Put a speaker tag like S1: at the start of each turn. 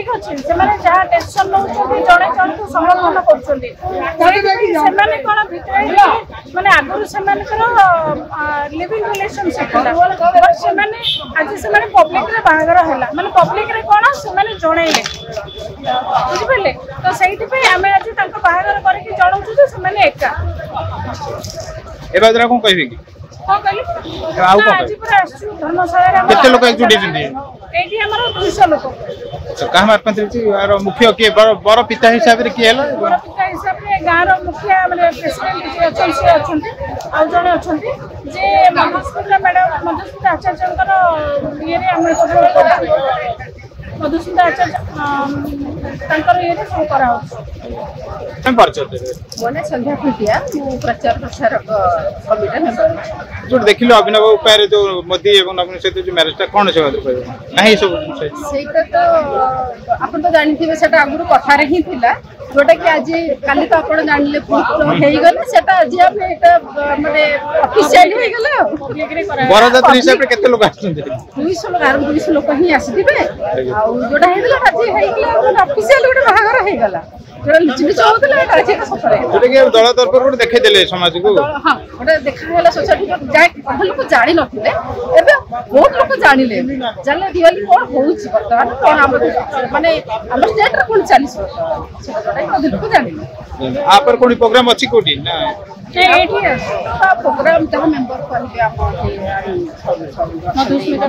S1: ठीक अच्छे से जहाँ टेंशन नौ जड़े जन को समर्थन कर आगुरी से लिविंग रिलेशनशिप आज से पब्लिक बाहागर है माने पब्लिक कौन से जनइले बुझिपारे तो से आम आज बाहागर करके जनाऊँ एका
S2: कौन कह
S1: धर्मशाला
S2: केते लोक एकजुट होती
S1: ये 200 लोक
S2: कहा मारपंच मुख्य किए बर पिता हिसाब से किए
S1: बर पिता हिसाब से गाँव मुखिया माने प्रेसिडेंट जी अच्छा सी अच्छा आउ जड़े अच्छा जे मधुस्मिता मैडम मधुस्मिता आचार्य ये मधुस्मिता आचार्य ये सब करा
S3: मोने संध्या फुटिया प्रचार प्रसारक कमिटी मेंबर
S2: जो देखिलो अभिनव उपाय जो मोदी एवं नवीन सहित जो मैरिज टा कोन से नहीं सब
S3: सेटा तो अपन तो जानिथिबे सेटा आगुरु कथा रे ही थिला जोटा कि आज काली तो आपण जानले हेई गले सेटा आज हम एटा माने ऑफिशियल हेई गले
S2: बरजात्री हिसाब रे केते लोक आछन
S3: 200 लोक 200 लोक ही आसीथिबे आ जोटा हेई गला आज हेई गला ऑफिशियल गोटे बाहागर हेई गला दल तरफ देखे देले समाज को
S1: हाँ गोटे देखा सोसाइटी लोग जानी नथिले एबे बहुत लोग जानिले जानले रियली कोन होउछि वर्तमान कोन माने हम स्टेट रे कोन चालीस वर्तमान लोग जानिले
S2: आ पर कोनी प्रोग्राम अछि कोठी ना
S1: एठी प्रोग्राम जहां मेंबर करके आपण मधुस्मिता